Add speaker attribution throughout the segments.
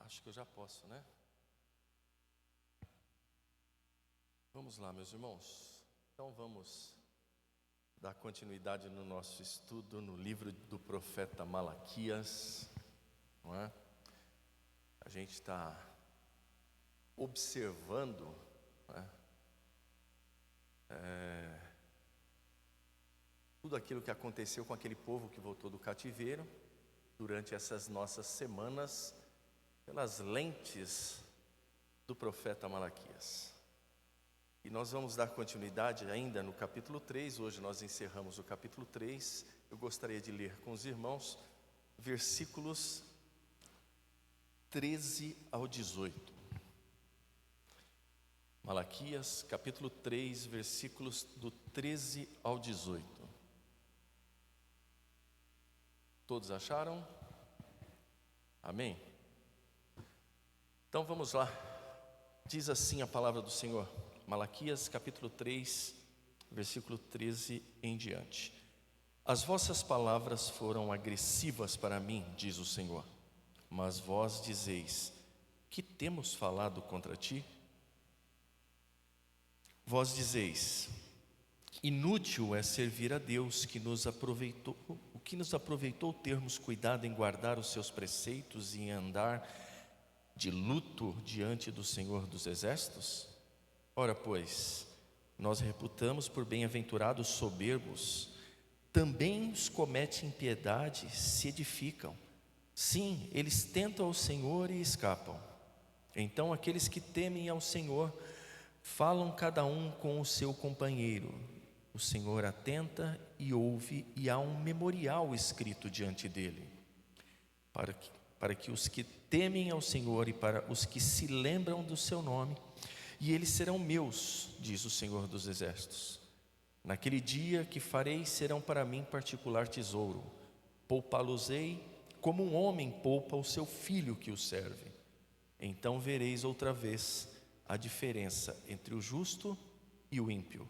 Speaker 1: Acho que eu já posso, né? Vamos lá, meus irmãos. Então vamos dar continuidade no nosso estudo no livro do profeta Malaquias, não é? A gente está observando, não é? Tudo aquilo que aconteceu com aquele povo que voltou do cativeiro durante essas nossas semanas, pelas lentes do profeta Malaquias. E nós vamos dar continuidade ainda no capítulo 3, hoje nós encerramos o capítulo 3. Eu gostaria de ler com os irmãos versículos 13 ao 18. Malaquias, capítulo 3, versículos do 13 ao 18. Todos acharam? Amém? Então vamos lá. Diz assim a palavra do Senhor. Malaquias, capítulo 3, versículo 13 em diante. As vossas palavras foram agressivas para mim, diz o Senhor. Mas vós dizeis: que temos falado contra ti? Vós dizeis: inútil é servir a Deus, o que nos aproveitou termos cuidado em guardar os seus preceitos e em andar de luto diante do Senhor dos Exércitos? Ora, pois, nós reputamos por bem-aventurados soberbos, também os cometem impiedade, se edificam. Sim, eles tentam ao Senhor e escapam. Então aqueles que temem ao Senhor falam cada um com o seu companheiro. O Senhor atenta e ouve, e há um memorial escrito diante dele, para que os que temem ao Senhor e para os que se lembram do seu nome, e eles serão meus, diz o Senhor dos Exércitos. Naquele dia que farei serão para mim particular tesouro. Poupá-los-ei como um homem poupa o seu filho que o serve. Então vereis outra vez a diferença entre o justo e o ímpio,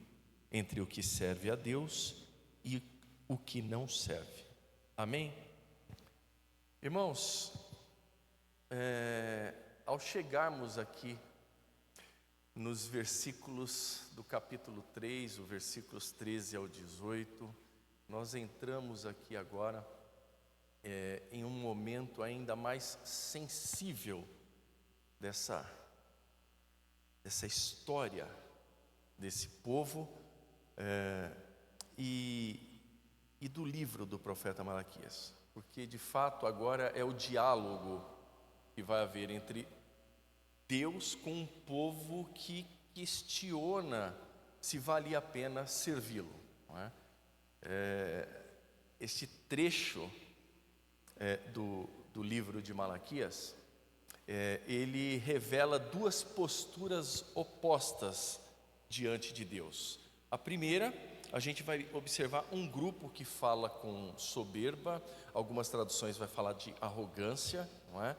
Speaker 1: entre o que serve a Deus e o que não serve. Amém? Irmãos, ao chegarmos aqui nos versículos do capítulo 3, os versículos 13 ao 18, nós entramos aqui agora em um momento ainda mais sensível dessa história desse povo e do livro do profeta Malaquias, porque de fato agora é o diálogo que vai haver entre Deus com um povo que questiona se valia a pena servi-lo, não é? Este trecho do livro de Malaquias, ele revela duas posturas opostas diante de Deus. A primeira, a gente vai observar um grupo que fala com soberba, algumas traduções vai falar de arrogância, não é?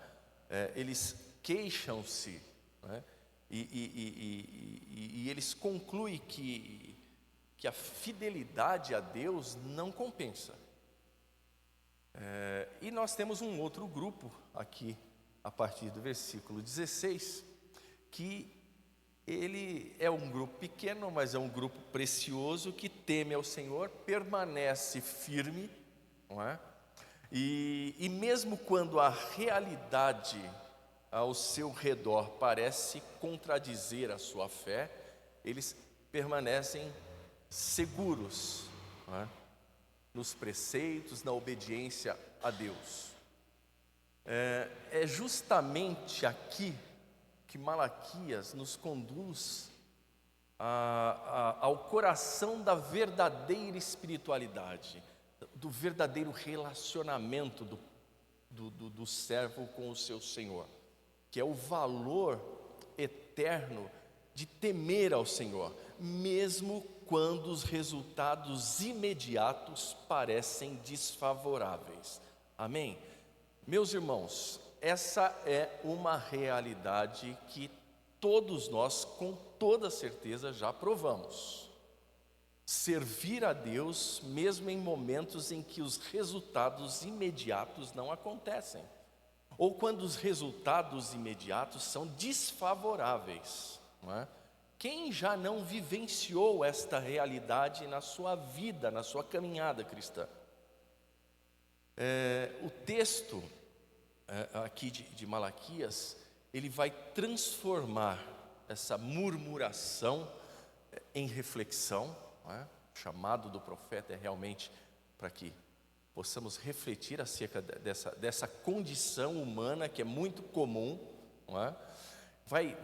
Speaker 1: Eles queixam-se, né? E eles concluem que a fidelidade a Deus não compensa. E nós temos um outro grupo aqui, a partir do versículo 16, que ele é um grupo pequeno, mas é um grupo precioso, que teme ao Senhor, permanece firme, não é? E mesmo quando a realidade ao seu redor parece contradizer a sua fé, eles permanecem seguros, não é? Nos preceitos, na obediência a Deus. É justamente aqui que Malaquias nos conduz ao coração da verdadeira espiritualidade, do verdadeiro relacionamento do servo com o seu Senhor, que é o valor eterno de temer ao Senhor, mesmo quando os resultados imediatos parecem desfavoráveis. Amém? Meus irmãos, essa é uma realidade que todos nós, com toda certeza, já provamos. Servir a Deus, mesmo em momentos em que os resultados imediatos não acontecem. ou quando os resultados imediatos são desfavoráveis, não é? Quem já não vivenciou esta realidade na sua vida, na sua caminhada cristã? O texto aqui de Malaquias, ele vai transformar essa murmuração em reflexão, não é? O chamado do profeta é realmente para que possamos refletir acerca dessa condição humana que é muito comum, não é?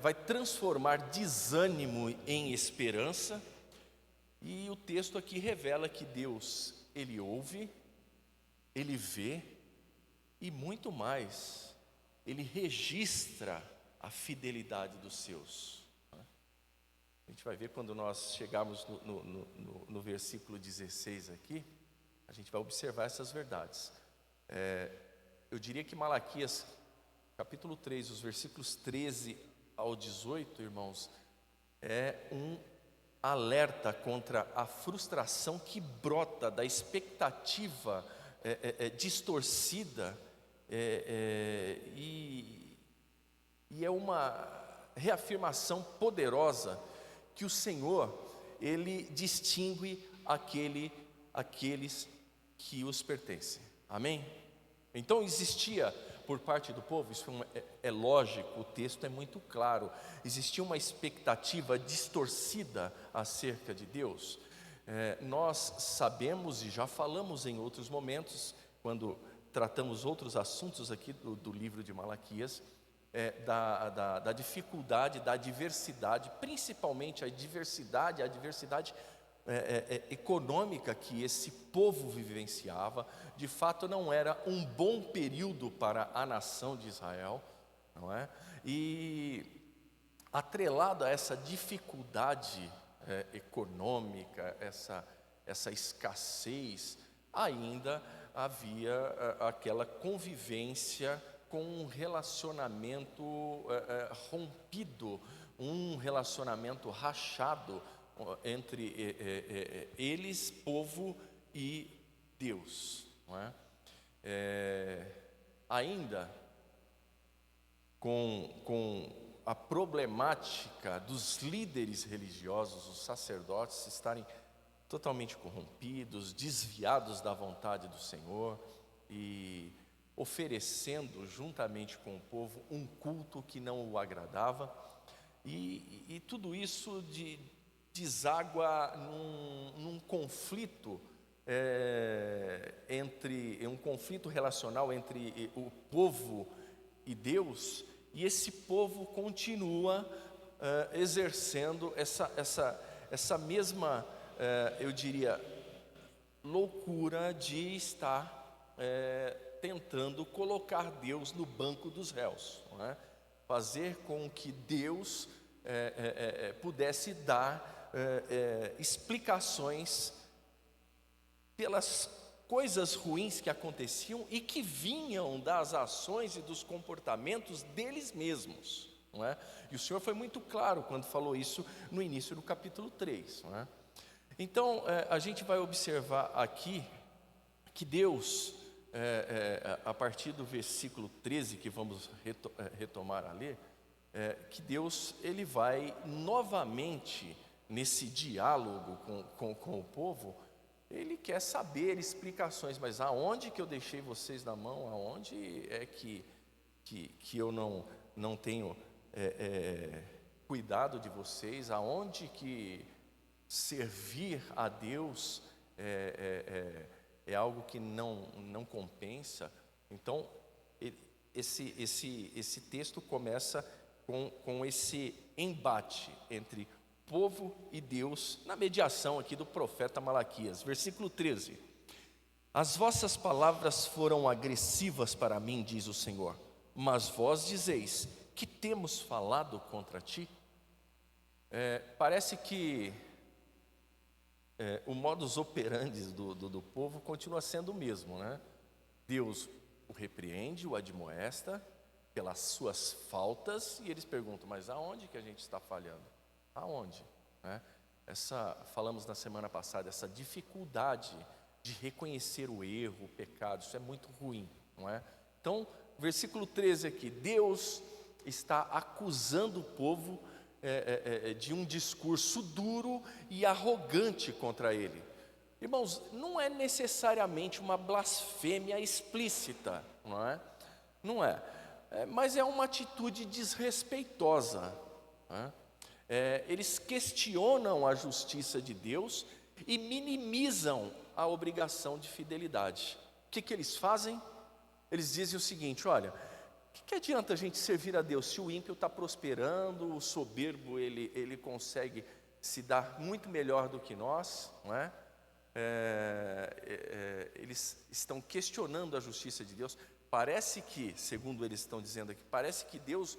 Speaker 1: Vai transformar desânimo em esperança, e o texto aqui revela que Deus, Ele ouve, Ele vê, e muito mais, Ele registra a fidelidade dos seus. A gente vai ver quando nós chegarmos no versículo 16 aqui, a gente vai observar essas verdades. Eu diria que Malaquias, capítulo 3, os versículos 13 ao 18, irmãos, é um alerta contra a frustração que brota da expectativa distorcida, e é uma reafirmação poderosa que o Senhor, Ele distingue aqueles que os pertencem. Amém? Então existia por parte do povo, isso é lógico, o texto é muito claro, existia uma expectativa distorcida acerca de Deus. Nós sabemos e já falamos em outros momentos, quando tratamos outros assuntos aqui do livro de Malaquias, da dificuldade, da adversidade, principalmente a adversidade econômica que esse povo vivenciava. De fato, não era um bom período para a nação de Israel, não é? E atrelado a essa dificuldade econômica, essa escassez, ainda havia aquela convivência com um relacionamento rompido, um relacionamento rachado entre eles, povo, e Deus, não é? Ainda com a problemática dos líderes religiosos, os sacerdotes, estarem totalmente corrompidos, desviados da vontade do Senhor e oferecendo juntamente com o povo um culto que não o agradava, e tudo isso deságua num conflito um conflito relacional entre o povo e Deus, e esse povo continua exercendo essa mesma, eu diria, loucura de estar tentando colocar Deus no banco dos réus, não é? Fazer com que Deus pudesse dar explicações pelas coisas ruins que aconteciam e que vinham das ações e dos comportamentos deles mesmos, não é? E o Senhor foi muito claro quando falou isso no início do capítulo 3, não é? Então, a gente vai observar aqui que Deus, a partir do versículo 13, que vamos retomar a ler, que Deus, Ele vai novamente, nesse diálogo com o povo, Ele quer saber explicações. Mas aonde que eu deixei vocês na mão? Aonde é que eu não tenho cuidado de vocês? Aonde que servir a Deus é algo que não compensa? Então, esse texto começa com esse embate entre povo e Deus, na mediação aqui do profeta Malaquias. Versículo 13: as vossas palavras foram agressivas para mim, diz o Senhor, mas vós dizeis, que temos falado contra ti? Parece que o modus operandi do povo continua sendo o mesmo, né? Deus o repreende, o admoesta pelas suas faltas, e eles perguntam, mas aonde que a gente está falhando? Aonde? Né? Falamos na semana passada, essa dificuldade de reconhecer o erro, o pecado, isso é muito ruim, não é? Então, versículo 13 aqui, Deus está acusando o povo de um discurso duro e arrogante contra ele. Irmãos, não é necessariamente uma blasfêmia explícita, não é? Não é, mas é uma atitude desrespeitosa, não é? Eles questionam a justiça de Deus e minimizam a obrigação de fidelidade. O que eles fazem? Eles dizem o seguinte: olha, o que adianta a gente servir a Deus se o ímpio está prosperando, o soberbo ele consegue se dar muito melhor do que nós, não é? Eles estão questionando a justiça de Deus. Parece que, segundo eles estão dizendo aqui, parece que Deus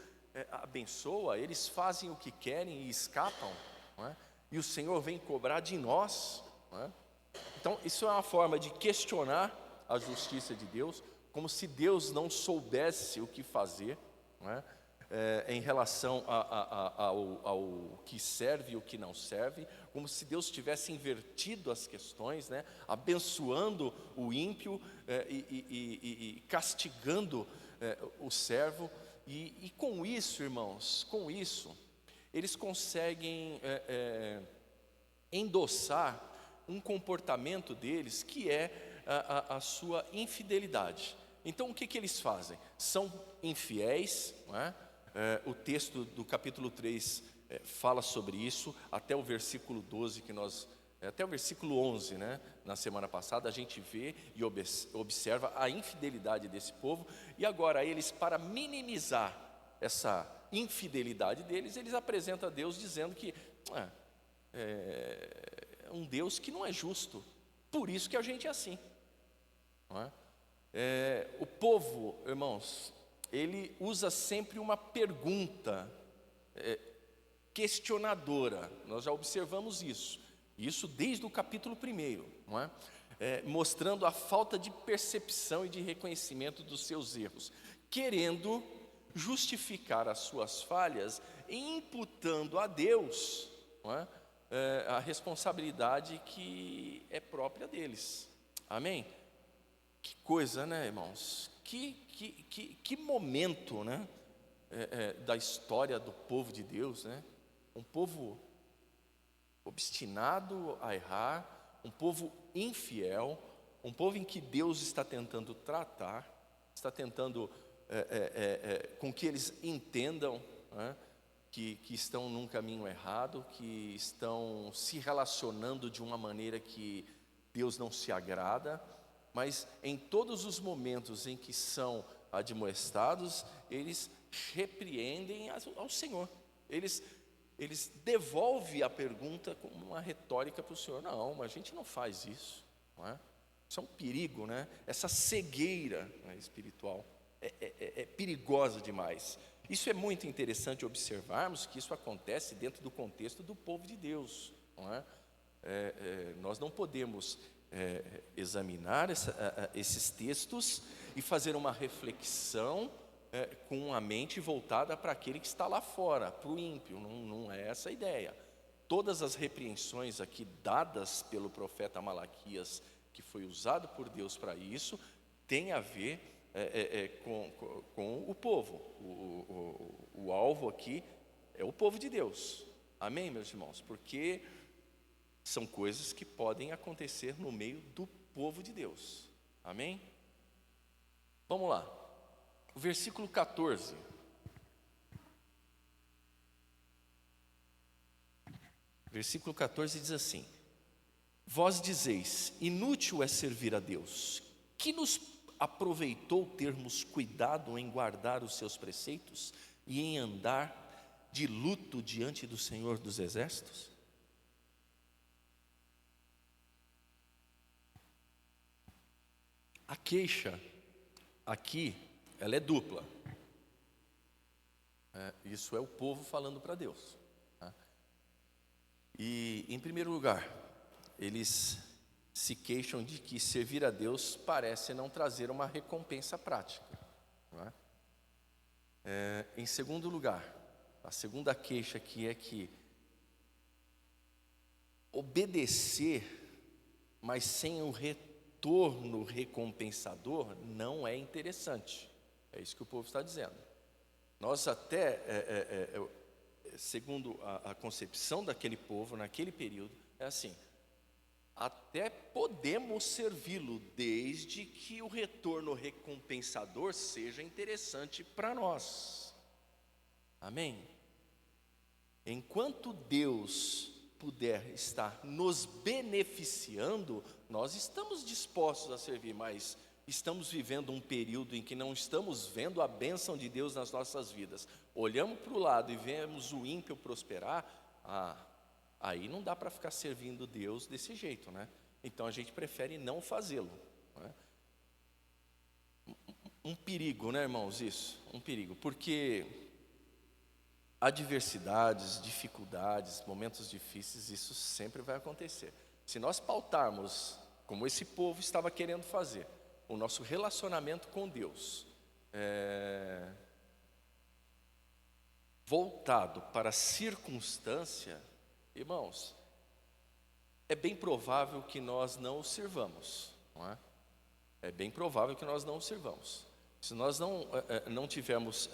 Speaker 1: abençoa, eles fazem o que querem e escapam, não é? E o Senhor vem cobrar de nós, não é? Então, isso é uma forma de questionar a justiça de Deus, como se Deus não soubesse o que fazer, não é? Em relação ao que serve e o que não serve, como se Deus tivesse invertido as questões, né? Abençoando o ímpio e castigando o servo. E com isso, irmãos, com isso, eles conseguem endossar um comportamento deles que é a sua infidelidade. Então, o que eles fazem? São infiéis, não é? O texto do capítulo 3 fala sobre isso, até o versículo 12 até o versículo 11, né? Na semana passada a gente vê e observa a infidelidade desse povo. E agora eles, para minimizar essa infidelidade deles, eles apresentam a Deus dizendo que é um Deus que não é justo, por isso que a gente é assim, não é? O povo, irmãos, ele usa sempre uma pergunta questionadora. Nós já observamos isso desde o capítulo 1, não é? Mostrando a falta de percepção e de reconhecimento dos seus erros, querendo justificar as suas falhas e imputando a Deus, não é? A responsabilidade que é própria deles. Amém? Que coisa, né, irmãos? Que momento, né? Da história do povo de Deus, né? Um povo obstinado a errar, um povo infiel, um povo em que Deus está tentando tratar, está tentando com que eles entendam, né, que estão num caminho errado, que estão se relacionando de uma maneira que Deus não se agrada. Mas em todos os momentos em que são admoestados, eles repreendem ao Senhor. Eles devolvem a pergunta como uma retórica para o Senhor. Não, mas a gente não faz isso, não é? Isso é um perigo, né? Essa cegueira, né, espiritual é perigosa demais. Isso é muito interessante observarmos que isso acontece dentro do contexto do povo de Deus, não é? Nós não podemos examinar esses textos e fazer uma reflexão com a mente voltada para aquele que está lá fora, para o ímpio. Não é essa a ideia. Todas as repreensões aqui dadas pelo profeta Malaquias, que foi usado por Deus para isso, tem a ver com o povo. O alvo aqui é o povo de Deus. Amém, meus irmãos? Porque são coisas que podem acontecer no meio do povo de Deus. Amém? Vamos lá. O versículo 14. Versículo 14 diz assim: Vós dizeis, inútil é servir a Deus. Que nos aproveitou termos cuidado em guardar os seus preceitos e em andar de luto diante do Senhor dos Exércitos? A queixa aqui, ela é dupla. Isso é o povo falando para Deus. E, em primeiro lugar, eles se queixam de que servir a Deus parece não trazer uma recompensa prática, não é? Em segundo lugar, a segunda queixa aqui é que obedecer, mas sem o retorno recompensador, não é interessante. É isso que o povo está dizendo. Nós até, segundo a concepção daquele povo, naquele período, é assim: até podemos servi-lo, desde que o retorno recompensador seja interessante para nós. Amém? Enquanto Deus puder estar nos beneficiando, nós estamos dispostos a servir, mas estamos vivendo um período em que não estamos vendo a bênção de Deus nas nossas vidas. Olhamos para o lado e vemos o ímpio prosperar, aí não dá para ficar servindo Deus desse jeito, né? Então a gente prefere não fazê-lo, né? Um perigo, né, irmãos, isso? Um perigo, porque adversidades, dificuldades, momentos difíceis, isso sempre vai acontecer. Se nós pautarmos, como esse povo estava querendo fazer, o nosso relacionamento com Deus, voltado para a circunstância, irmãos, é bem provável que nós não o sirvamos, não é? É bem provável que nós não o sirvamos. Se nós não tivermos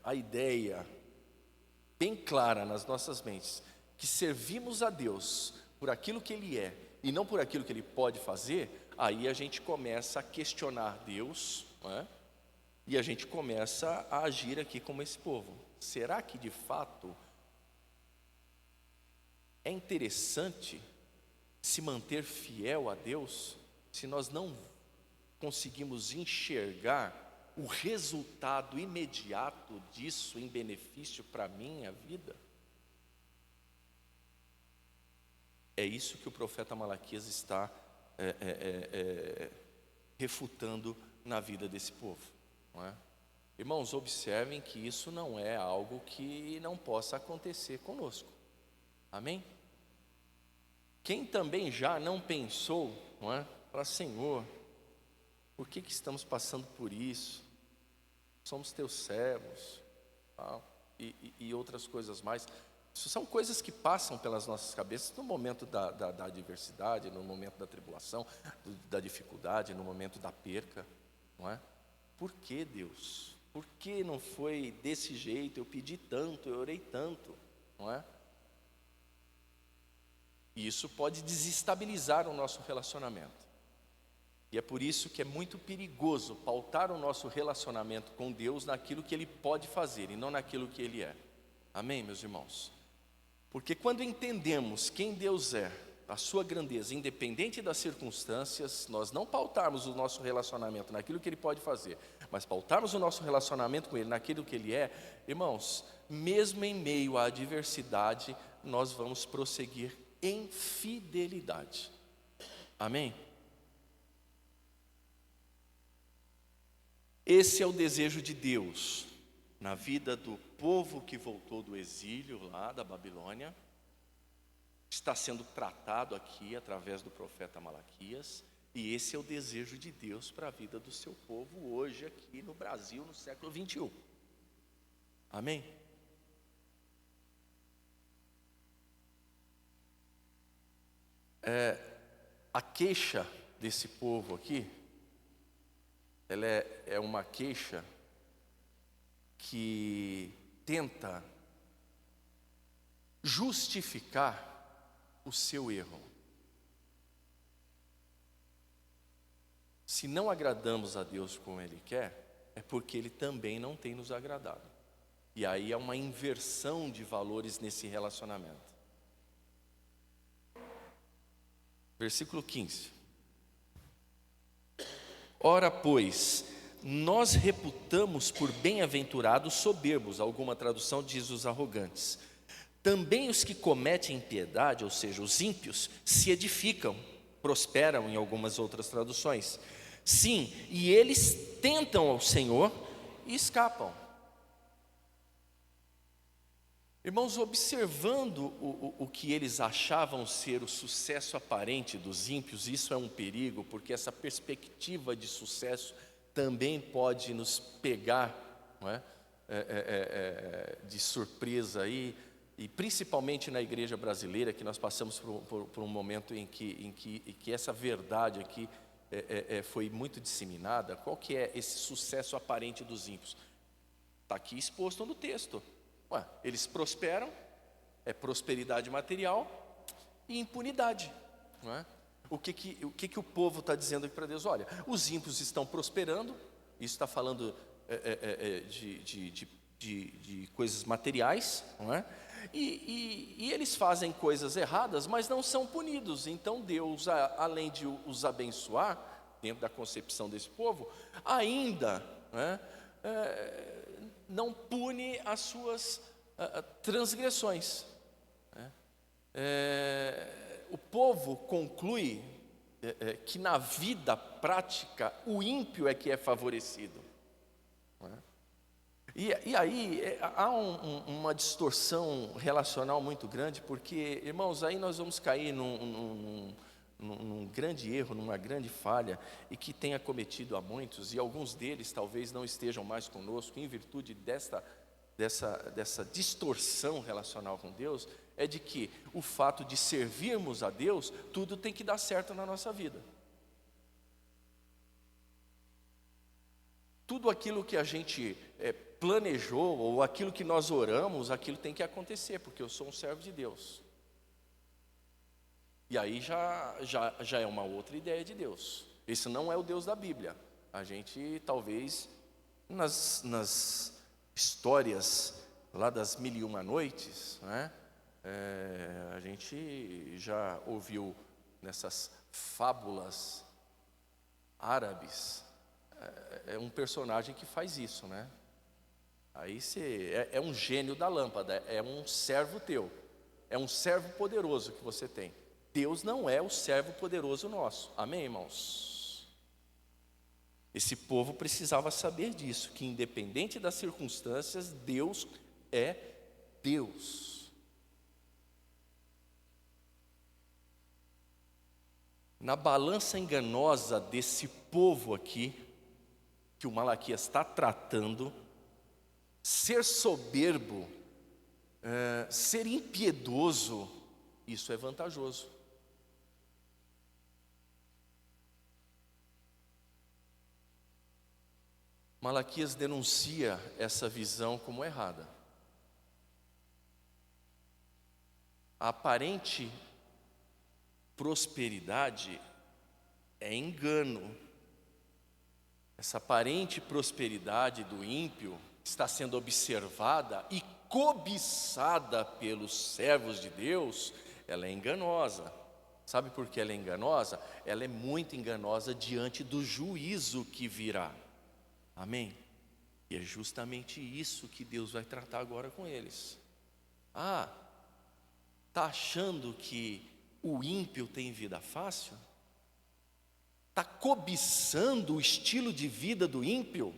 Speaker 1: a ideia bem clara nas nossas mentes, que servimos a Deus por aquilo que Ele é e não por aquilo que Ele pode fazer, aí a gente começa a questionar Deus, não é? E a gente começa a agir aqui como esse povo. Será que de fato é interessante se manter fiel a Deus, se nós não conseguimos enxergar o resultado imediato disso em benefício para a minha vida? É isso que o profeta Malaquias está refutando na vida desse povo, não é? Irmãos, observem que isso não é algo que não possa acontecer conosco. Amém? Quem também já não pensou, não é? Para Senhor, por que estamos passando por isso? Somos teus servos, tal, e outras coisas mais. Isso são coisas que passam pelas nossas cabeças no momento da adversidade, no momento da tribulação, da dificuldade, no momento da perca, não é? Por que, Deus? Por que não foi desse jeito? Eu pedi tanto, eu orei tanto, não é? E isso pode desestabilizar o nosso relacionamento. E é por isso que é muito perigoso pautar o nosso relacionamento com Deus naquilo que Ele pode fazer e não naquilo que Ele é. Amém, meus irmãos? Porque quando entendemos quem Deus é, a sua grandeza, independente das circunstâncias, nós não pautarmos o nosso relacionamento naquilo que Ele pode fazer, mas pautarmos o nosso relacionamento com Ele naquilo que Ele é, irmãos, mesmo em meio à adversidade, nós vamos prosseguir em fidelidade. Amém? Esse é o desejo de Deus na vida do povo que voltou do exílio lá da Babilônia. Está sendo tratado aqui através do profeta Malaquias. E esse é o desejo de Deus para a vida do seu povo hoje aqui no Brasil, no século 21. Amém? A queixa desse povo aqui, ela é uma queixa que tenta justificar o seu erro. Se não agradamos a Deus como Ele quer, é porque Ele também não tem nos agradado. E aí é uma inversão de valores nesse relacionamento. Versículo 15. Ora, pois, nós reputamos por bem-aventurados soberbos, alguma tradução diz os arrogantes. Também os que cometem impiedade, ou seja, os ímpios, se edificam, prosperam em algumas outras traduções. Sim, e eles tentam ao Senhor e escapam. Irmãos, observando o que eles achavam ser o sucesso aparente dos ímpios, isso é um perigo, porque essa perspectiva de sucesso também pode nos pegar, não é? De surpresa aí, e principalmente na igreja brasileira, que nós passamos por um momento em que essa verdade aqui foi muito disseminada, qual que é esse sucesso aparente dos ímpios? Está aqui exposto no texto. Eles prosperam, é prosperidade material e impunidade, não é? O que o povo está dizendo aqui para Deus? Olha, os ímpios estão prosperando, isso está falando de coisas materiais, não é? E eles fazem coisas erradas, mas não são punidos. Então Deus, além de os abençoar, dentro da concepção desse povo, ainda, né, não pune as suas transgressões. O povo conclui que na vida prática o ímpio é que é favorecido. E aí há uma distorção relacional muito grande, porque, irmãos, aí nós vamos cair num grande erro, numa grande falha, e que tenha cometido a muitos, e alguns deles talvez não estejam mais conosco, em virtude dessa distorção relacional com Deus, é de que o fato de servirmos a Deus, tudo tem que dar certo na nossa vida. Tudo aquilo que a gente planejou, ou aquilo que nós oramos, aquilo tem que acontecer, porque eu sou um servo de Deus. E aí já é uma outra ideia de Deus. Esse não é o Deus da Bíblia. A gente talvez, nas histórias lá das 1001 noites, né, a gente já ouviu nessas fábulas árabes, é um personagem que faz isso, né? Aí é um gênio da lâmpada, é um servo teu, é um servo poderoso que você tem. Deus não é o servo poderoso nosso, amém, irmãos? Esse povo precisava saber disso, que independente das circunstâncias, Deus é Deus. Na balança enganosa desse povo aqui, que o Malaquias está tratando, ser soberbo, ser impiedoso, isso é vantajoso. Malaquias denuncia essa visão como errada. A aparente prosperidade é engano. Essa aparente prosperidade do ímpio está sendo observada e cobiçada pelos servos de Deus, ela é enganosa. Sabe por que ela é enganosa? Ela é muito enganosa diante do juízo que virá. Amém? E é justamente isso que Deus vai tratar agora com eles. Está achando que o ímpio tem vida fácil? Está cobiçando o estilo de vida do ímpio?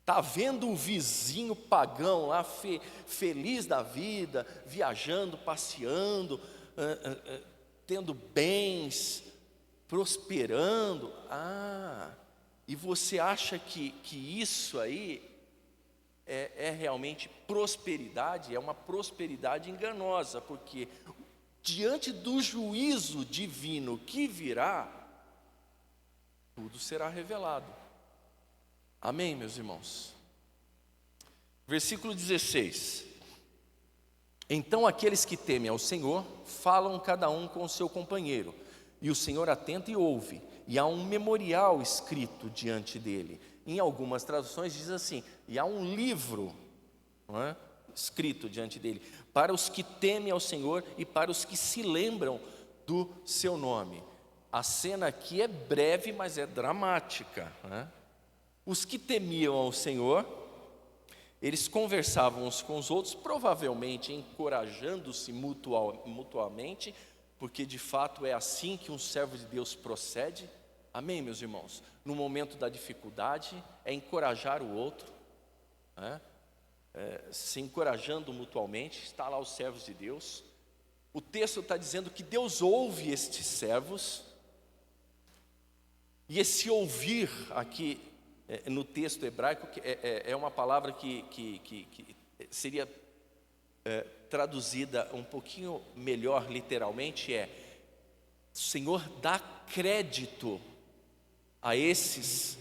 Speaker 1: Está vendo o vizinho pagão lá, feliz da vida, viajando, passeando, tendo bens, prosperando. E você acha que isso aí é realmente prosperidade? É uma prosperidade enganosa, porque diante do juízo divino que virá, tudo será revelado. Amém, meus irmãos? Versículo 16. Então aqueles que temem ao Senhor falam cada um com o seu companheiro, e o Senhor atenta e ouve, e há um memorial escrito diante dele. Em algumas traduções diz assim, e há um livro, não é, escrito diante dele, para os que temem ao Senhor e para os que se lembram do seu nome. A cena aqui é breve, mas é dramática, né? Os que temiam ao Senhor, eles conversavam uns com os outros, provavelmente encorajando-se mutuamente, porque de fato é assim que um servo de Deus procede. Amém, meus irmãos? No momento da dificuldade, é encorajar o outro, né? Se encorajando mutuamente. Está lá os servos de Deus. O texto está dizendo que Deus ouve estes servos, e esse ouvir aqui no texto hebraico é uma palavra que seria traduzida um pouquinho melhor literalmente, O Senhor dá crédito a esses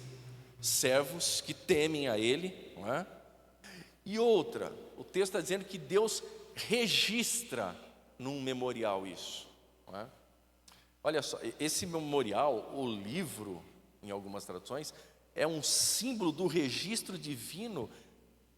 Speaker 1: servos que temem a Ele, não é? E outra, o texto está dizendo que Deus registra num memorial isso, não é? Olha só, esse memorial, o livro, em algumas traduções, é um símbolo do registro divino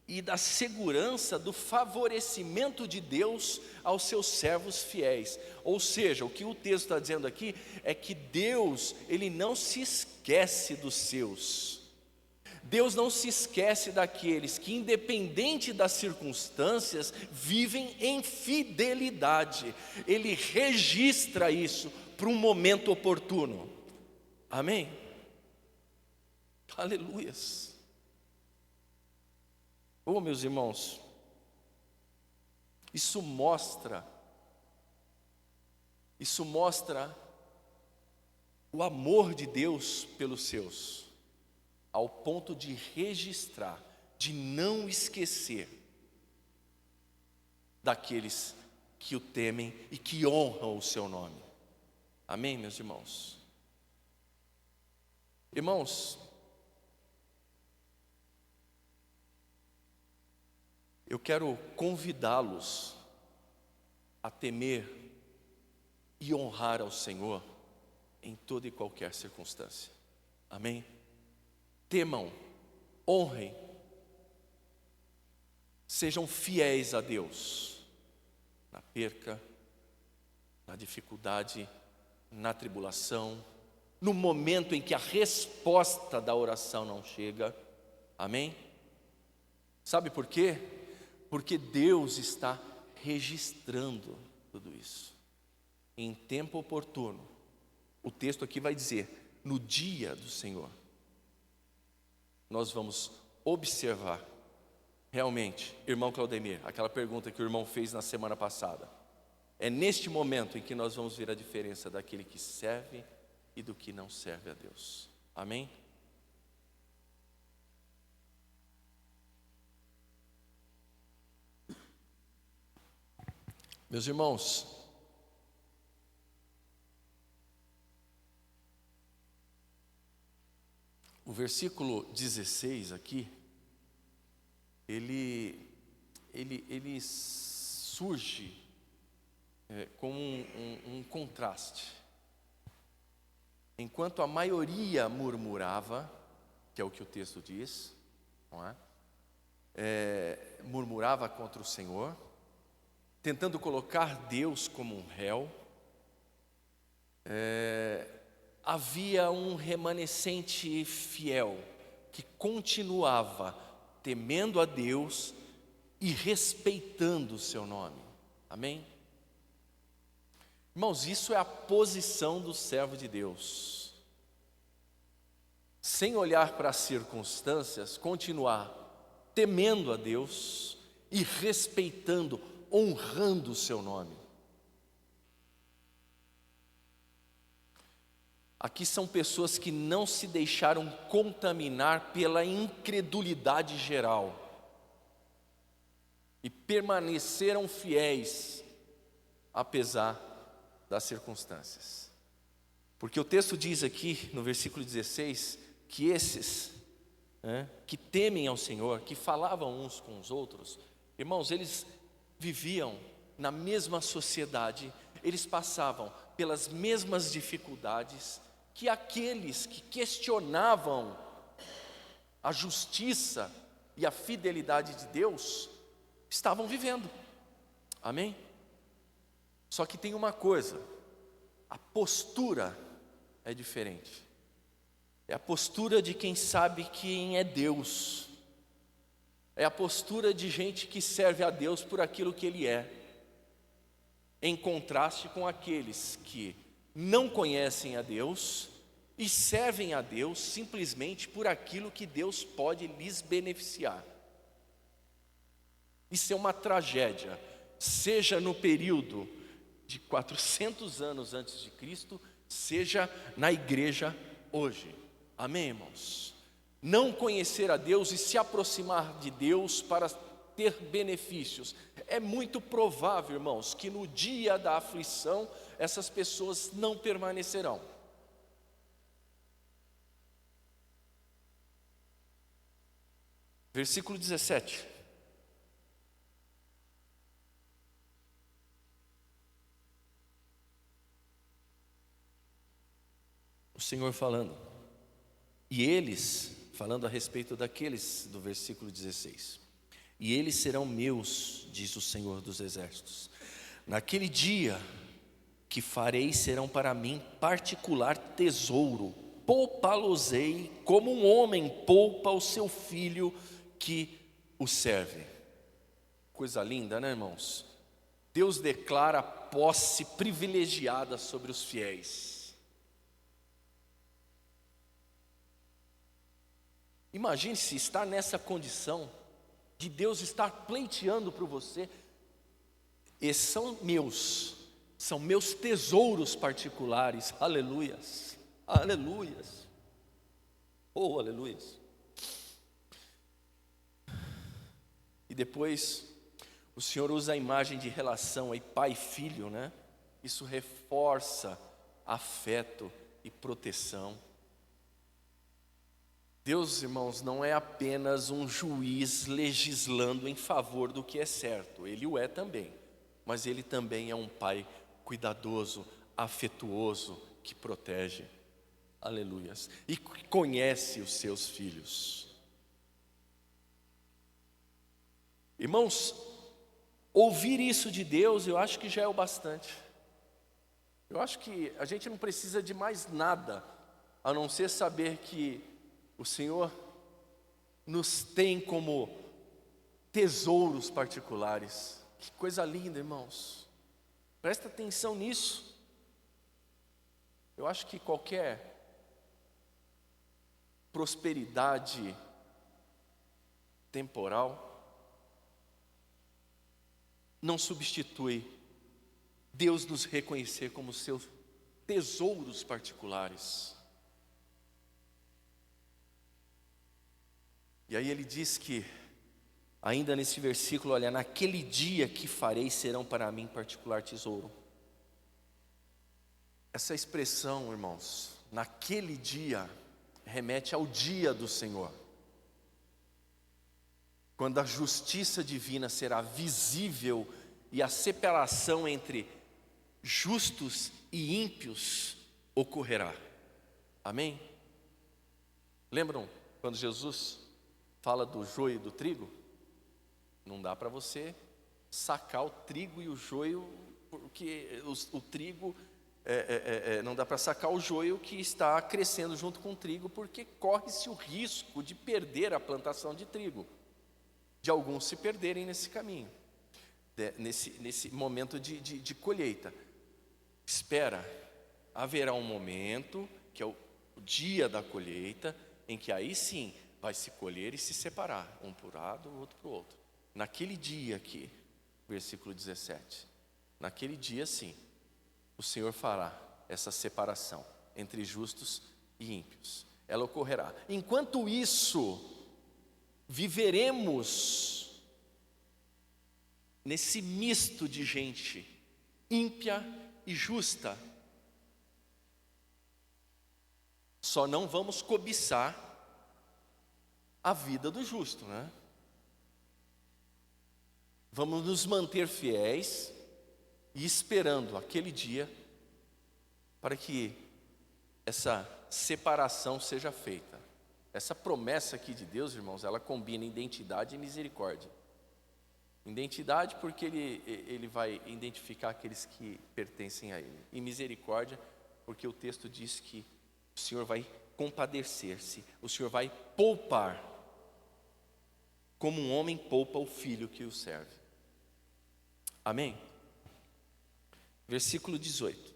Speaker 1: e da segurança do favorecimento de Deus aos seus servos fiéis. Ou seja, o que o texto está dizendo aqui é que Deus, Ele não se esquece dos seus. Deus não se esquece daqueles que, independente das circunstâncias, vivem em fidelidade. Ele registra isso para um momento oportuno. Amém? Aleluias. Oh, meus irmãos, isso mostra o amor de Deus pelos seus, ao ponto de registrar, de não esquecer daqueles que o temem e que honram o seu nome. Amém, meus irmãos? Irmãos, eu quero convidá-los a temer e honrar ao Senhor em toda e qualquer circunstância. Amém? Temam, honrem, sejam fiéis a Deus, na perca, na dificuldade, na tribulação, no momento em que a resposta da oração não chega. Amém? Sabe por quê? Porque Deus está registrando tudo isso. Em tempo oportuno, o texto aqui vai dizer, no dia do Senhor, nós vamos observar, realmente, irmão Claudemir, aquela pergunta que o irmão fez na semana passada, é neste momento em que nós vamos ver a diferença daquele que serve e do que não serve a Deus. Amém? Meus irmãos, o versículo 16 aqui, ele surge com um contraste. Enquanto a maioria murmurava, que é o que o texto diz, não é? Murmurava contra o Senhor, tentando colocar Deus como um réu, havia um remanescente fiel, que continuava temendo a Deus e respeitando o seu nome. Amém? Irmãos, isso é a posição do servo de Deus. Sem olhar para as circunstâncias, continuar temendo a Deus e respeitando, honrando o seu nome. Aqui são pessoas que não se deixaram contaminar pela incredulidade geral e permaneceram fiéis, apesar das circunstâncias. Porque o texto diz aqui, no versículo 16, que esses que temem ao Senhor, que falavam uns com os outros, irmãos, eles viviam na mesma sociedade, eles passavam pelas mesmas dificuldades que aqueles que questionavam a justiça e a fidelidade de Deus estavam vivendo. Amém? Só que tem uma coisa, a postura é diferente. É a postura de quem sabe quem é Deus. É a postura de gente que serve a Deus por aquilo que Ele é, em contraste com aqueles que não conhecem a Deus e servem a Deus simplesmente por aquilo que Deus pode lhes beneficiar. Isso é uma tragédia, seja no período de 400 anos antes de Cristo, seja na igreja hoje. Amém, irmãos? Não conhecer a Deus e se aproximar de Deus para ter benefícios. É muito provável, irmãos, que no dia da aflição essas pessoas não permanecerão. Versículo 17. O Senhor falando. E eles, falando a respeito daqueles do versículo 16. E eles serão meus, diz o Senhor dos Exércitos. Naquele dia que farei serão para mim particular tesouro. Poupá-los-ei como um homem poupa o seu filho que o serve. Coisa linda, né, irmãos? Deus declara posse privilegiada sobre os fiéis. Imagine-se estar nessa condição de Deus estar pleiteando para você. Esses são meus tesouros particulares. Aleluias, aleluias, oh aleluias. E depois o Senhor usa a imagem de relação aí, pai e filho, né? Isso reforça afeto e proteção. Deus, irmãos, não é apenas um juiz legislando em favor do que é certo. Ele o é também, mas Ele também é um pai cuidadoso, afetuoso, que protege. Aleluias. E conhece os seus filhos. Irmãos, ouvir isso de Deus, eu acho que já é o bastante. Eu acho que a gente não precisa de mais nada, a não ser saber que o Senhor nos tem como tesouros particulares. Que coisa linda, irmãos. Presta atenção nisso. Eu acho que qualquer prosperidade temporal não substitui Deus nos reconhecer como seus tesouros particulares. E aí ele diz que, ainda nesse versículo, olha, naquele dia que farei serão para mim particular tesouro. Essa expressão, irmãos, naquele dia, remete ao dia do Senhor, quando a justiça divina será visível e a separação entre justos e ímpios ocorrerá. Amém? Lembram quando Jesus fala do joio e do trigo? Não dá para você sacar o trigo e o joio, porque o trigo, não dá para sacar o joio que está crescendo junto com o trigo, porque corre-se o risco de perder a plantação de trigo, de alguns se perderem nesse caminho, nesse momento de colheita. Espera, haverá um momento, que é o dia da colheita, em que aí sim vai se colher e se separar, um para um lado, o outro para o outro. Naquele dia aqui, versículo 17, naquele dia sim, o Senhor fará essa separação entre justos e ímpios. Ela ocorrerá. Enquanto isso, viveremos nesse misto de gente ímpia e justa. Só não vamos cobiçar a vida do justo, né? Vamos nos manter fiéis e esperando aquele dia para que essa separação seja feita. Essa promessa aqui de Deus, irmãos, ela combina identidade e misericórdia. Identidade porque ele vai identificar aqueles que pertencem a Ele. E misericórdia porque o texto diz que o Senhor vai compadecer-se, o Senhor vai poupar, como um homem poupa o filho que o serve. Amém? Versículo 18.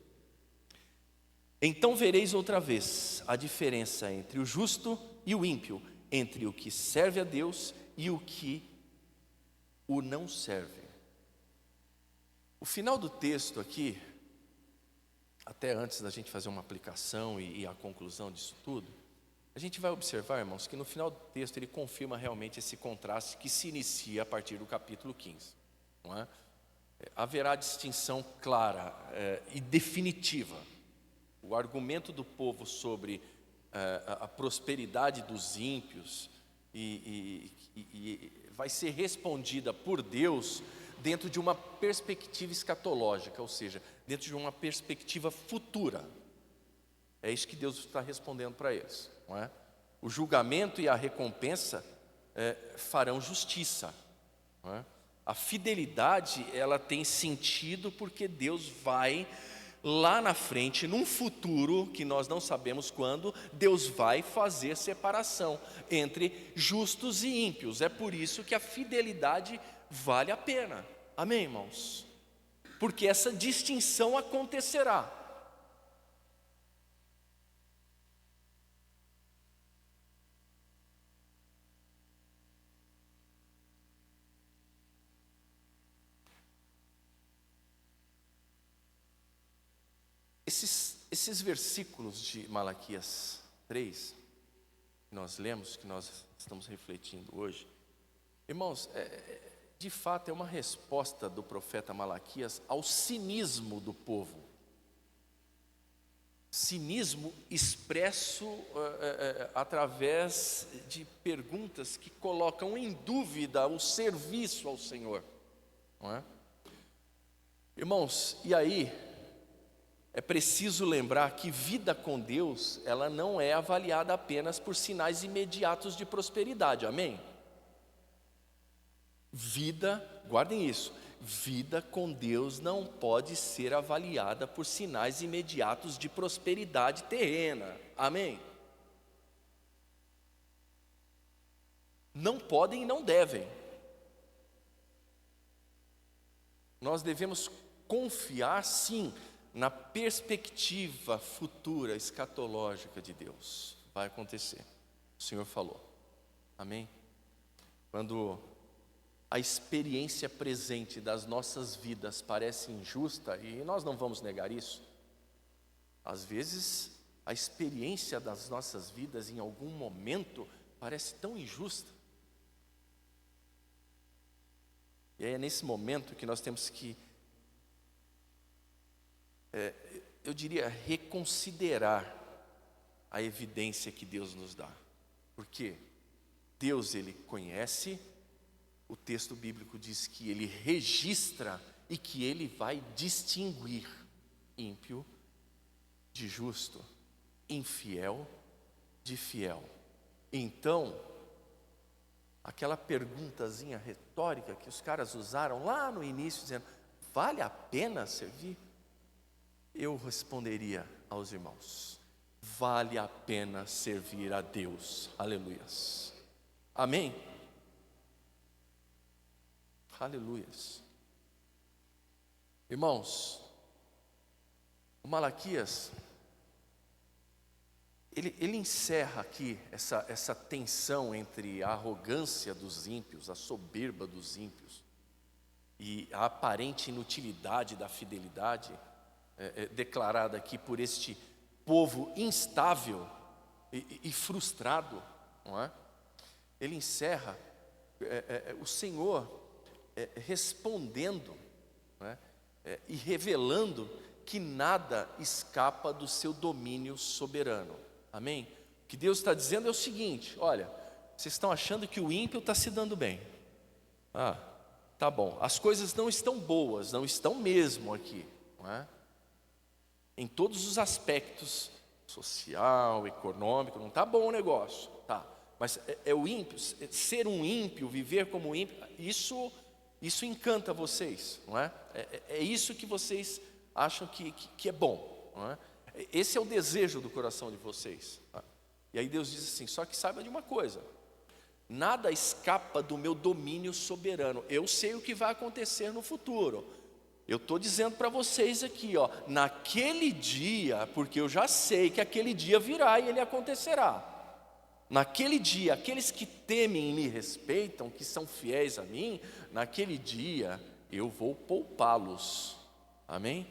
Speaker 1: Então vereis outra vez a diferença entre o justo e o ímpio, entre o que serve a Deus e o que o não serve. O final do texto aqui, até antes da gente fazer uma aplicação e a conclusão disso tudo, A gente vai observar, irmãos, que no final do texto ele confirma realmente esse contraste que se inicia a partir do capítulo 15. Não é? Haverá distinção clara e definitiva. O argumento do povo sobre a prosperidade dos ímpios e vai ser respondida por Deus dentro de uma perspectiva escatológica, ou seja, dentro de uma perspectiva futura. É isso que Deus está respondendo para eles, não é? O julgamento e a recompensa farão justiça, não é? A fidelidade, ela tem sentido porque Deus vai lá na frente, num futuro que nós não sabemos quando, Deus vai fazer separação entre justos e ímpios. É por isso que a fidelidade vale a pena. Amém, irmãos? Porque essa distinção acontecerá. Esses versículos de Malaquias 3, que nós lemos, que nós estamos refletindo hoje, irmãos, de fato é uma resposta do profeta Malaquias ao cinismo do povo. Cinismo expresso através de perguntas que colocam em dúvida o serviço ao Senhor, não é? Irmãos, e aí é preciso lembrar que vida com Deus, ela não é avaliada apenas por sinais imediatos de prosperidade, amém? Vida, guardem isso, vida com Deus não pode ser avaliada por sinais imediatos de prosperidade terrena, amém? Não podem e não devem. Nós devemos confiar, sim, na perspectiva futura, escatológica de Deus. Vai acontecer, o Senhor falou, amém? Quando a experiência presente das nossas vidas parece injusta, e nós não vamos negar isso, às vezes a experiência das nossas vidas em algum momento parece tão injusta, e é nesse momento que nós temos que eu diria, reconsiderar a evidência que Deus nos dá. Porque Deus, Ele conhece, o texto bíblico diz que Ele registra e que Ele vai distinguir ímpio de justo, infiel de fiel. Então, aquela perguntazinha retórica que os caras usaram lá no início, dizendo, vale a pena servir? Eu responderia aos irmãos, vale a pena servir a Deus, aleluias, amém? Aleluias. Irmãos, o Malaquias, ele encerra aqui essa tensão entre a arrogância dos ímpios, a soberba dos ímpios e a aparente inutilidade da fidelidade declarada aqui por este povo instável e frustrado, não é? Ele encerra o Senhor respondendo, não é? E revelando que nada escapa do seu domínio soberano, amém? O que Deus está dizendo é o seguinte, olha, vocês estão achando que o ímpio está se dando bem, tá bom, as coisas não estão boas, não estão mesmo aqui, não é? Em todos os aspectos, social, econômico, não está bom o negócio, tá? Mas o ímpio, ser um ímpio, viver como ímpio, isso encanta vocês, não é? É isso que vocês acham que é bom, não é? Esse é o desejo do coração de vocês, tá? E aí Deus diz assim, só que saiba de uma coisa, nada escapa do meu domínio soberano, eu sei o que vai acontecer no futuro. Eu estou dizendo para vocês aqui, naquele dia, porque eu já sei que aquele dia virá e ele acontecerá. Naquele dia, aqueles que temem e me respeitam, que são fiéis a mim, naquele dia eu vou poupá-los. Amém? .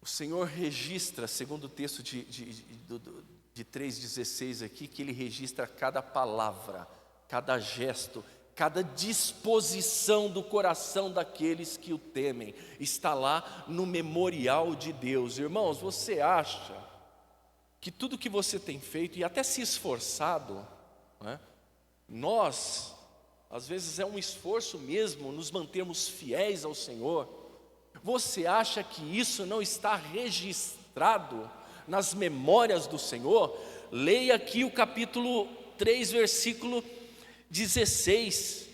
Speaker 1: O Senhor registra, segundo o texto de 3,16 aqui, que Ele registra cada palavra, cada gesto, cada disposição do coração daqueles que o temem. Está lá no memorial de Deus. Irmãos, você acha que tudo que você tem feito e até se esforçado, né, nós, às vezes é um esforço mesmo nos mantermos fiéis ao Senhor, você acha que isso não está registrado nas memórias do Senhor? Leia aqui o capítulo 3, versículo 16.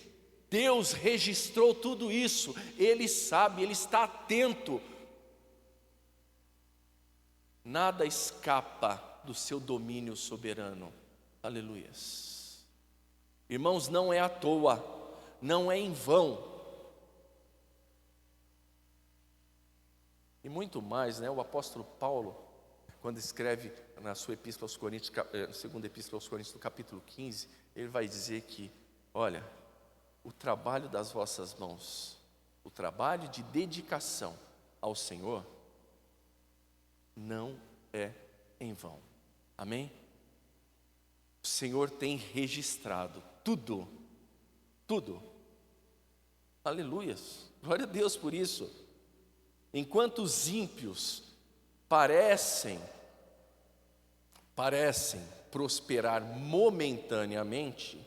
Speaker 1: Deus registrou tudo isso, Ele sabe, Ele está atento. Nada escapa do seu domínio soberano. Aleluias. Irmãos, não é à toa, não é em vão. E muito mais, né? O apóstolo Paulo, quando escreve na sua epístola aos Coríntios, segunda epístola aos Coríntios, no capítulo 15, ele vai dizer que, olha, o trabalho das vossas mãos, o trabalho de dedicação ao Senhor, não é em vão. Amém? O Senhor tem registrado tudo, tudo. Aleluias, glória a Deus por isso. Enquanto os ímpios parecem prosperar momentaneamente,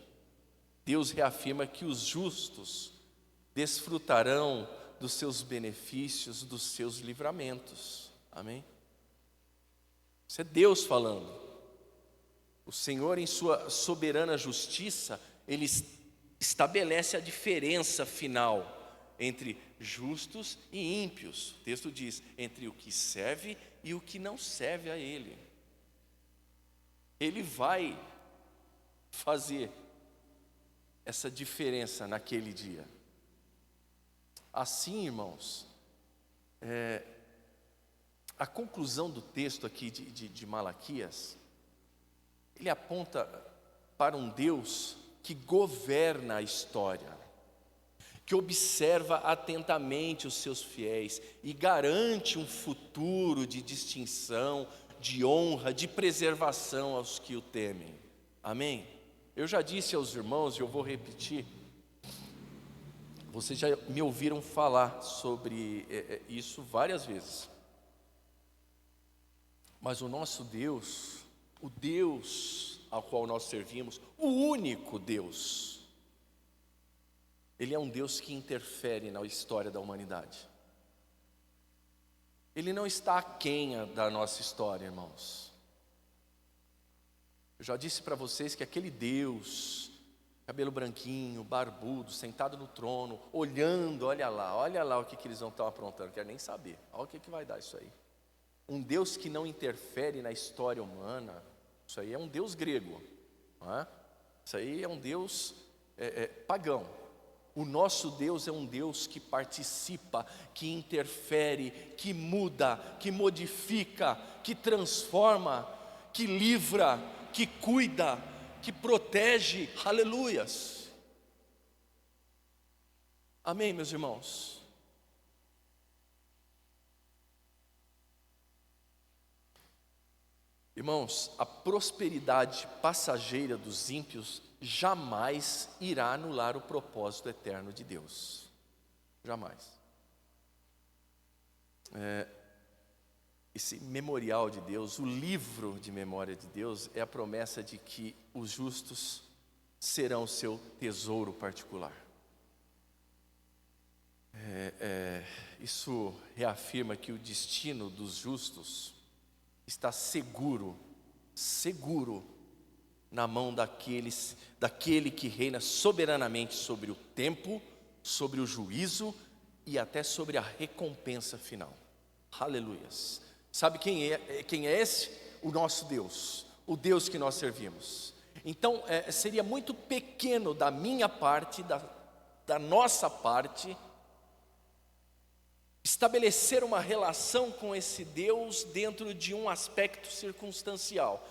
Speaker 1: Deus reafirma que os justos desfrutarão dos seus benefícios, dos seus livramentos. Amém? Isso é Deus falando. O Senhor, em sua soberana justiça, Ele estabelece a diferença final entre justos e ímpios. O texto diz, entre o que serve e o que não serve a Ele. Ele vai fazer essa diferença naquele dia. Assim, irmãos, a conclusão do texto aqui de Malaquias, ele aponta para um Deus que governa a história, que observa atentamente os seus fiéis e garante um futuro de distinção, de honra, de preservação aos que o temem. Amém? Eu já disse aos irmãos, e eu vou repetir, vocês já me ouviram falar sobre isso várias vezes. Mas o nosso Deus, o Deus ao qual nós servimos, o único Deus, Ele é um Deus que interfere na história da humanidade. Ele não está aquém da nossa história, irmãos. Eu já disse para vocês que aquele Deus, cabelo branquinho, barbudo, sentado no trono, olhando, olha lá o que eles vão estar aprontando, não quero nem saber, olha o que vai dar isso aí. Um Deus que não interfere na história humana, isso aí é um Deus grego, não é? Isso aí é um Deus pagão. O nosso Deus é um Deus que participa, que interfere, que muda, que modifica, que transforma, que livra, que cuida, que protege. Aleluias. Amém, meus irmãos? Irmãos, a prosperidade passageira dos ímpios jamais irá anular o propósito eterno de Deus. Jamais. Esse memorial de Deus, o livro de memória de Deus, é a promessa de que os justos serão seu tesouro particular. Isso reafirma que o destino dos justos está seguro na mão daquele que reina soberanamente sobre o tempo, sobre o juízo e até sobre a recompensa final. Aleluias. Sabe quem é esse? O nosso Deus, o Deus que nós servimos. Então, seria muito pequeno da minha parte, da nossa parte, estabelecer uma relação com esse Deus dentro de um aspecto circunstancial.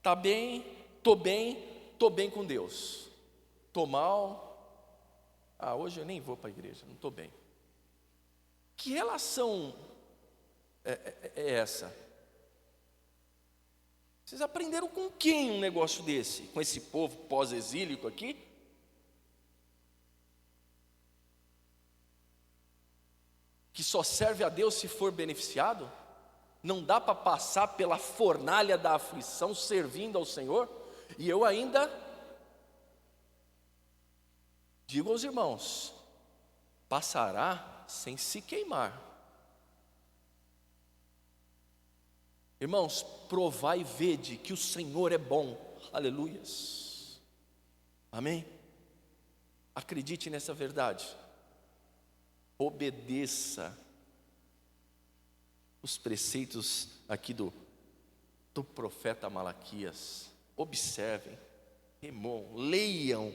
Speaker 1: Tá bem, tô bem com Deus. Tô mal, hoje eu nem vou para a igreja, não tô bem. Que relação é essa. Vocês aprenderam com quem um negócio desse? Com esse povo pós-exílico aqui? Que só serve a Deus se for beneficiado? Não dá para passar pela fornalha da aflição servindo ao Senhor? E eu ainda digo aos irmãos, passará sem se queimar. Irmãos, provai e vede que o Senhor é bom. Aleluias. Amém? Acredite nessa verdade. Obedeça os preceitos aqui do profeta Malaquias. Observem, remoam, leiam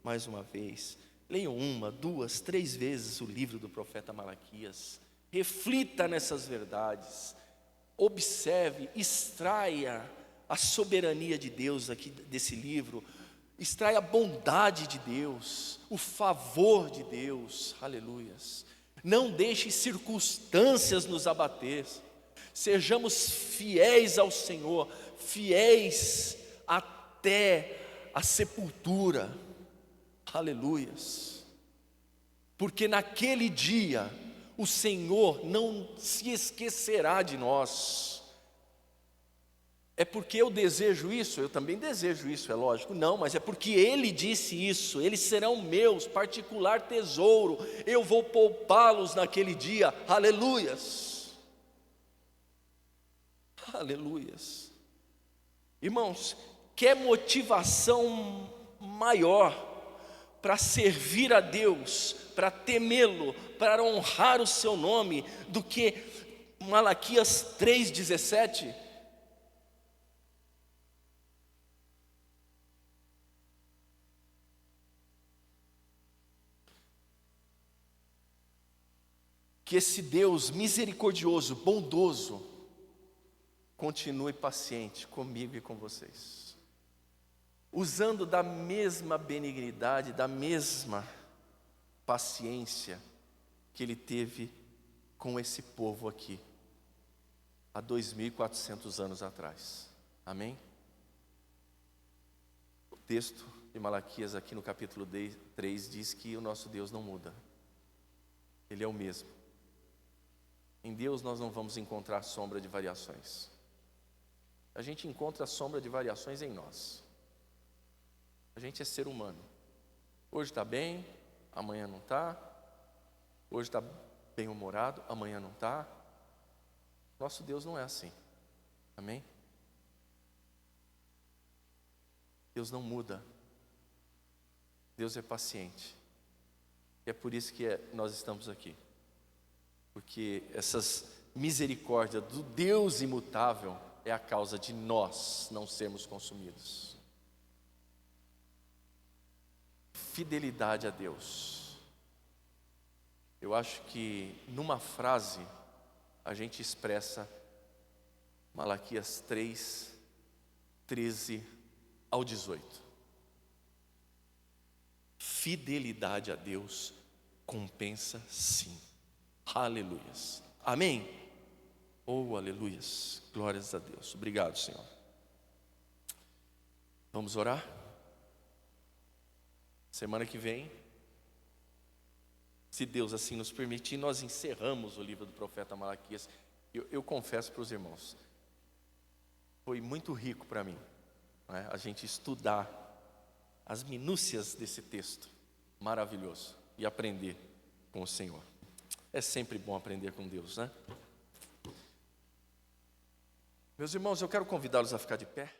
Speaker 1: mais uma vez. Leiam 1, 2, 3 vezes o livro do profeta Malaquias. Reflita nessas verdades. Observe, extraia a soberania de Deus aqui desse livro. Extraia a bondade de Deus, o favor de Deus. Aleluias. Não deixe circunstâncias nos abater. Sejamos fiéis ao Senhor, fiéis até a sepultura. Aleluias. Porque naquele dia o Senhor não se esquecerá de nós. É porque eu desejo isso? Eu também desejo isso, é lógico. Não, mas é porque Ele disse isso. Eles serão meus, particular tesouro. Eu vou poupá-los naquele dia. Aleluias. Aleluias. Irmãos, quer motivação maior para servir a Deus, para temê-lo, para honrar o seu nome, do que Malaquias 3,17? Que esse Deus misericordioso, bondoso, continue paciente comigo e com vocês, usando da mesma benignidade, da mesma paciência que Ele teve com esse povo aqui, há 2.400 anos atrás. Amém? O texto de Malaquias aqui no capítulo 3 diz que o nosso Deus não muda. Ele é o mesmo. Em Deus nós não vamos encontrar sombra de variações. A gente encontra a sombra de variações em nós. A gente é ser humano. Hoje está bem, amanhã não está. Hoje está bem-humorado, amanhã não está. Nosso Deus não é assim. Amém? Deus não muda. Deus é paciente. E é por isso que nós estamos aqui. Porque essas misericórdias do Deus imutável é a causa de nós não sermos consumidos. Fidelidade a Deus. Eu acho que numa frase a gente expressa Malaquias 3, 13 ao 18. Fidelidade a Deus compensa sim. Aleluias. Amém? Oh, aleluias. Glórias a Deus. Obrigado, Senhor. Vamos orar? Semana que vem, se Deus assim nos permitir, nós encerramos o livro do profeta Malaquias. Eu confesso para os irmãos, foi muito rico para mim, né, a gente estudar as minúcias desse texto maravilhoso e aprender com o Senhor. É sempre bom aprender com Deus, né? Meus irmãos, eu quero convidá-los a ficar de pé.